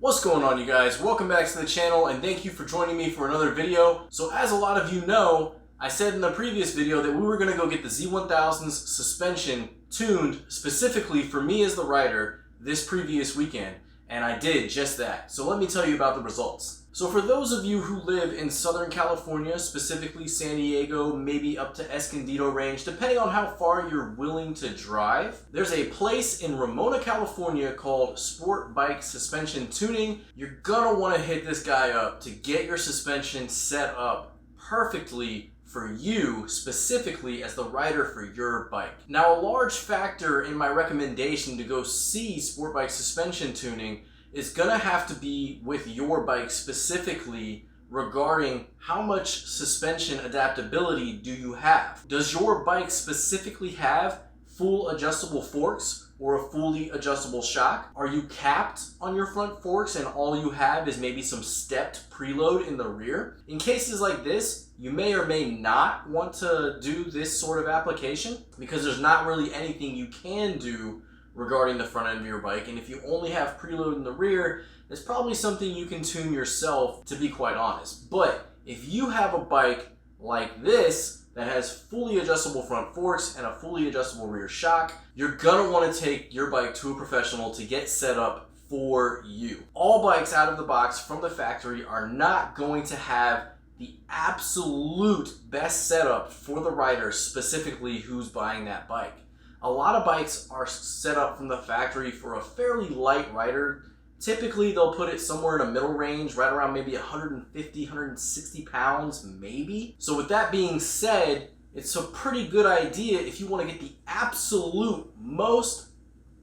What's going on, you guys? Welcome back to the channel and thank you for joining me for another video. So as a lot of you know, I said in the previous video that we were going to go get the Z1000's suspension tuned specifically for me as the rider this previous weekend, and I did just that. So let me tell you about the results. So for those of you who live in Southern California, specifically San Diego, maybe up to Escondido range, depending on how far you're willing to drive, there's a place in Ramona, California called Sport Bike Suspension Tuning. You're gonna wanna hit this guy up to get your suspension set up perfectly for you, specifically as the rider for your bike. Now, a large factor in my recommendation to go see Sport Bike Suspension Tuning is gonna have to be with your bike specifically regarding how much suspension adaptability do you have. Does your bike specifically have full adjustable forks or a fully adjustable shock? Are you capped on your front forks and all you have is maybe some stepped preload in the rear? In cases like this, you may or may not want to do this sort of application because there's not really anything you can do regarding the front end of your bike, and if you only have preload in the rear, it's probably something you can tune yourself, to be quite honest. But if you have a bike like this that has fully adjustable front forks and a fully adjustable rear shock, you're gonna want to take your bike to a professional to get set up for you. All bikes out of the box from the factory are not going to have the absolute best setup for the rider specifically who's buying that bike. A lot of bikes are set up from the factory for a fairly light rider. Typically, they'll put it somewhere in a middle range, right around maybe 150, 160 pounds, maybe. So with that being said, it's a pretty good idea if you want to get the absolute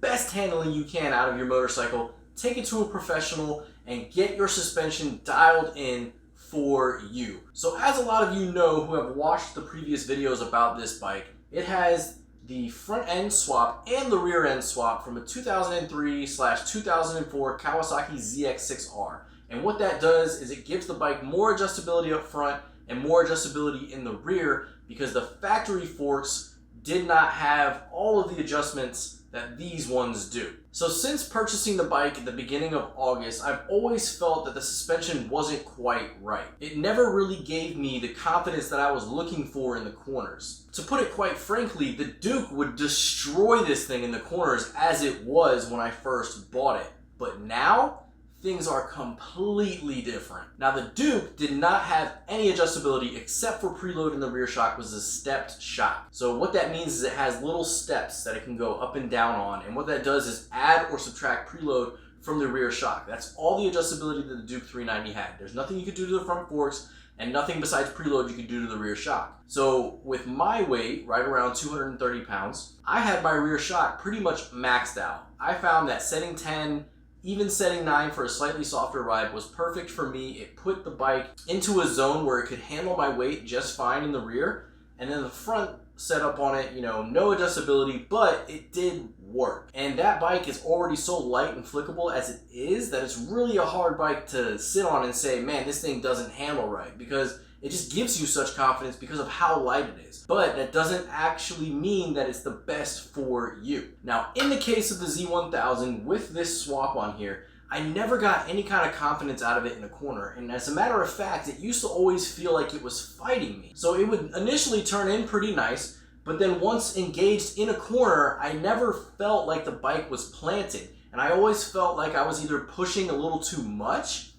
best handling you can out of your motorcycle, take it to a professional and get your suspension dialed in for you. So as a lot of you know who have watched the previous videos about this bike, it has the front end swap and the rear end swap from a 2003/2004 Kawasaki ZX6R. And what that does is it gives the bike more adjustability up front and more adjustability in the rear because the factory forks did not have all of the adjustments that these ones do. So since purchasing the bike at the beginning of August, I've always felt that the suspension wasn't quite right. It never really gave me the confidence that I was looking for in the corners. To put it quite frankly, the Duke would destroy this thing in the corners as it was when I first bought it. But now, things are completely different. Now, the Duke did not have any adjustability except for preload in the rear shock was a stepped shock. So what that means is it has little steps that it can go up and down on, and what that does is add or subtract preload from the rear shock. That's all the adjustability that the Duke 390 had. There's nothing you could do to the front forks and nothing besides preload you could do to the rear shock. So with my weight, right around 230 pounds, I had my rear shock pretty much maxed out. I found that setting 10, even setting 9 for a slightly softer ride was perfect for me. It put the bike into a zone where it could handle my weight just fine in the rear. And then the front setup on it, no adjustability, but it did work. And that bike is already so light and flickable as it is that it's really a hard bike to sit on and say, man, this thing doesn't handle right, because it just gives you such confidence because of how light it is. But that doesn't actually mean that it's the best for you. Now, in the case of the Z1000, with this swap on here, I never got any kind of confidence out of it in the corner. And as a matter of fact, it used to always feel like it was fighting me. So it would initially turn in pretty nice, but then once engaged in a corner, I never felt like the bike was planted. And I always felt like I was either pushing a little too much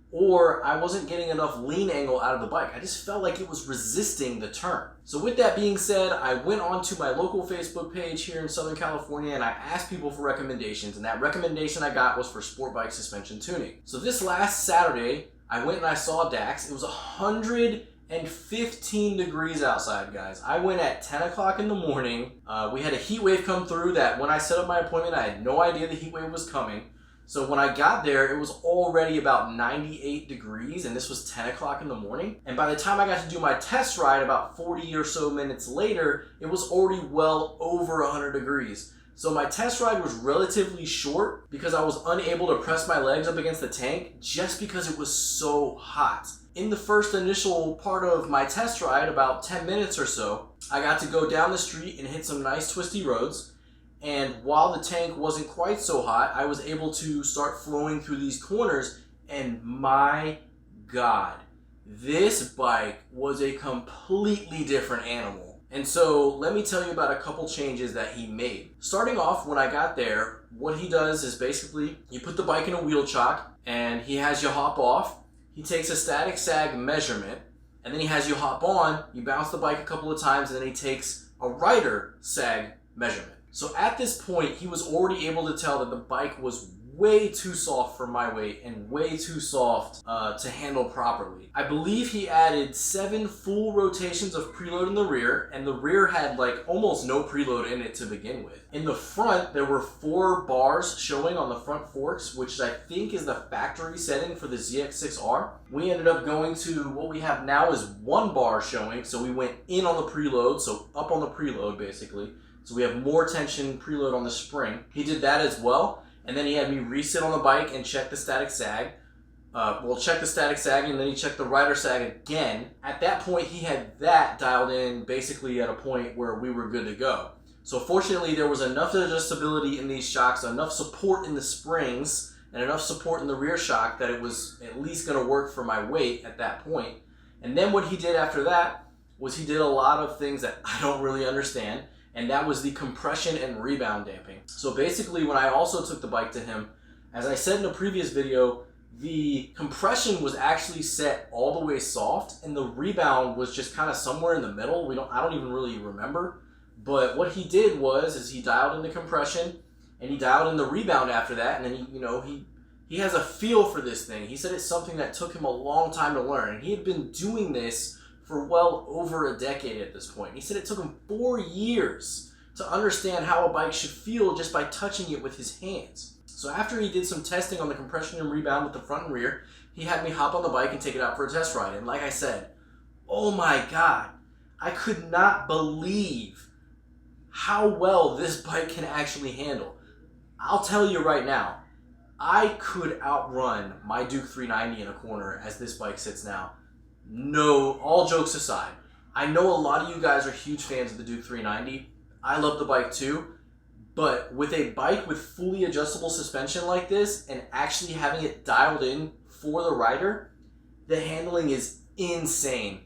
or I wasn't getting enough lean angle out of the bike. I just felt like it was resisting the turn. So with that being said, I went onto my local Facebook page here in Southern California and I asked people for recommendations, and that recommendation I got was for Sport Bike Suspension Tuning. So this last Saturday, I went and I saw Dax. It was 115 degrees outside, guys. I went at 10 o'clock in the morning. We had a heat wave come through that when I set up my appointment, I had no idea the heat wave was coming. So when I got there, it was already about 98 degrees, and this was 10 o'clock in the morning. And by the time I got to do my test ride about 40 or so minutes later, it was already well over 100 degrees. So my test ride was relatively short because I was unable to press my legs up against the tank just because it was so hot. In the first initial part of my test ride, about 10 minutes or so, I got to go down the street and hit some nice twisty roads. And while the tank wasn't quite so hot, I was able to start flowing through these corners, and my God, this bike was a completely different animal. And so let me tell you about a couple changes that he made. Starting off, when I got there, what he does is basically you put the bike in a wheel chock and he has you hop off. He takes a static sag measurement and then he has you hop on. You bounce the bike a couple of times and then he takes a rider sag measurement. So at this point, he was already able to tell that the bike was way too soft for my weight and way too soft to handle properly. I believe he added 7 full rotations of preload in the rear, and the rear had like almost no preload in it to begin with. In the front, there were 4 bars showing on the front forks, which I think is the factory setting for the ZX6R. We ended up going to what we have now is 1 bar showing, so we went in on the preload, so up on the preload basically. So we have more tension preload on the spring. He did that as well. And then he had me resit on the bike and check the static sag. Check the static sag and then he checked the rider sag again. At that point, he had that dialed in basically at a point where we were good to go. So fortunately, there was enough adjustability in these shocks, enough support in the springs, and enough support in the rear shock that it was at least going to work for my weight at that point. And then what he did after that was he did a lot of things that I don't really understand. And that was the compression and rebound damping. So basically, when I also took the bike to him, as I said in a previous video, the compression was actually set all the way soft, and the rebound was just kind of somewhere in the middle. I don't even really remember. But what he did is he dialed in the compression, and he dialed in the rebound after that, and then he has a feel for this thing. He said it's something that took him a long time to learn, and he had been doing this for well over a decade at this point. He said it took him 4 years to understand how a bike should feel just by touching it with his hands. So after he did some testing on the compression and rebound with the front and rear, he had me hop on the bike and take it out for a test ride. And like I said, oh my God, I could not believe how well this bike can actually handle. I'll tell you right now, I could outrun my Duke 390 in a corner as this bike sits now. No, all jokes aside, I know a lot of you guys are huge fans of the Duke 390. I love the bike too, but with a bike with fully adjustable suspension like this and actually having it dialed in for the rider, the handling is insane.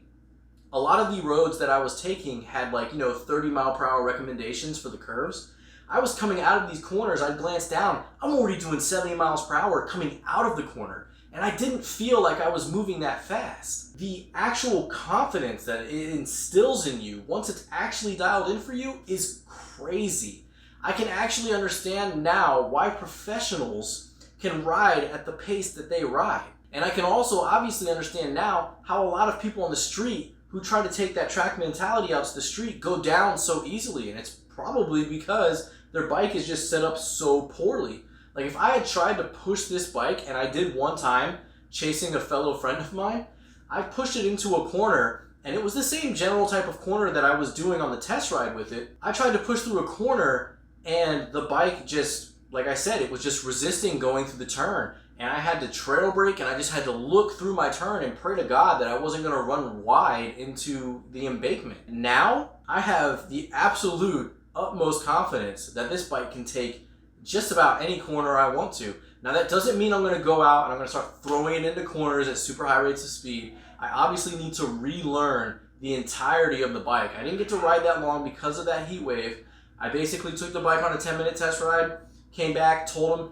A lot of the roads that I was taking had 30 mile per hour recommendations for the curves. I was coming out of these corners, I'd glance down, I'm already doing 70 miles per hour coming out of the corner. And I didn't feel like I was moving that fast. The actual confidence that it instills in you once it's actually dialed in for you is crazy. I can actually understand now why professionals can ride at the pace that they ride. And I can also obviously understand now how a lot of people on the street who try to take that track mentality out to the street go down so easily. And it's probably because their bike is just set up so poorly. Like if I had tried to push this bike, and I did one time chasing a fellow friend of mine, I pushed it into a corner, and it was the same general type of corner that I was doing on the test ride with it. I tried to push through a corner, and the bike just, like I said, it was just resisting going through the turn. And I had to trail brake, and I just had to look through my turn and pray to God that I wasn't going to run wide into the embankment. Now, I have the absolute utmost confidence that this bike can take just about any corner I want to. Now that doesn't mean I'm going to go out and I'm going to start throwing it into corners at super high rates of speed. I obviously need to relearn the entirety of the bike. I didn't get to ride that long because of that heat wave. I basically took the bike on a 10-minute test ride, came back, told him,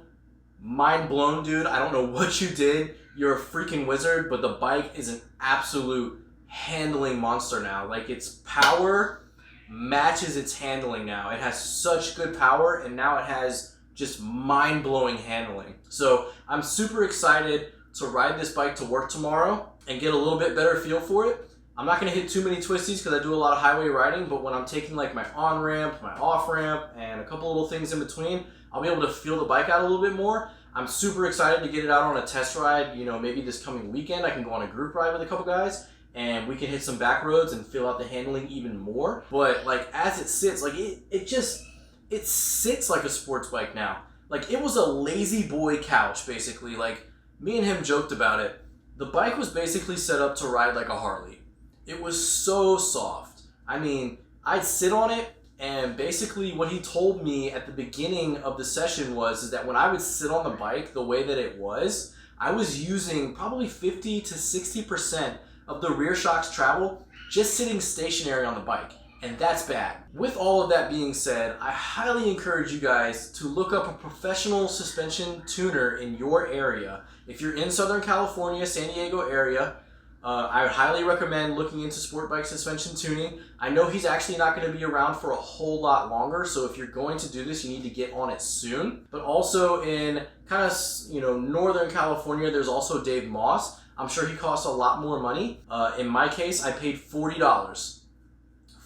mind blown, dude, I don't know what you did. You're a freaking wizard, but the bike is an absolute handling monster now. Like its power matches its handling now. It has such good power, and now it has just mind-blowing handling. So I'm super excited to ride this bike to work tomorrow and get a little bit better feel for it. I'm not going to hit too many twisties because I do a lot of highway riding, but when I'm taking like my on-ramp, my off-ramp, and a couple little things in between, I'll be able to feel the bike out a little bit more. I'm super excited to get it out on a test ride. Maybe this coming weekend I can go on a group ride with a couple guys and we can hit some back roads and feel out the handling even more. But like as it sits, like it sits like a sports bike now. Like it was a lazy boy couch basically. Like me and him joked about it. The bike was basically set up to ride like a Harley. It was so soft. I mean, I'd sit on it And basically what he told me at the beginning of the session is that when I would sit on the bike the way that it was, I was using probably 50 to 60% of the rear shock's travel just sitting stationary on the bike. And that's bad. With all of that being said, I highly encourage you guys to look up a professional suspension tuner in your area. If you're in Southern California, San Diego area, I would highly recommend looking into sport bike suspension tuning. I know he's actually not going to be around for a whole lot longer, so if you're going to do this, you need to get on it soon. But also in kind of, Northern California, there's also Dave Moss. I'm sure he costs a lot more money. In my case, I paid $40.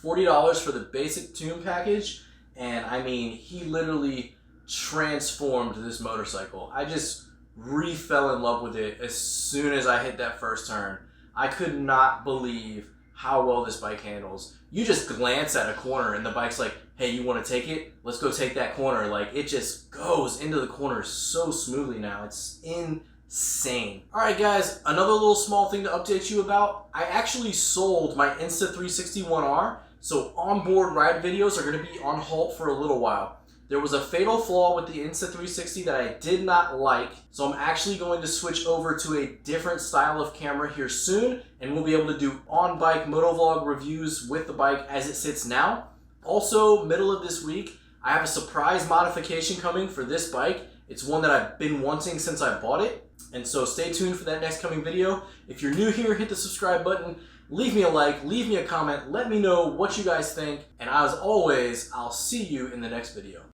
$40 for the basic tune package, and I mean, he literally transformed this motorcycle. I just fell in love with it as soon as I hit that first turn. I could not believe how well this bike handles. You just glance at a corner and the bike's like, hey, you want to take it? Let's go take that corner. Like, it just goes into the corner so smoothly now. It's insane. Alright guys, another little small thing to update you about. I actually sold my Insta360-1R, so onboard ride videos are going to be on halt for a little while. There was a fatal flaw with the Insta360 that I did not like, so I'm actually going to switch over to a different style of camera here soon, and we'll be able to do on-bike motovlog reviews with the bike as it sits now. Also, middle of this week, I have a surprise modification coming for this bike. It's one that I've been wanting since I bought it, and so stay tuned for that next coming video. If you're new here, hit the subscribe button. Leave me a like, leave me a comment, let me know what you guys think, and as always, I'll see you in the next video.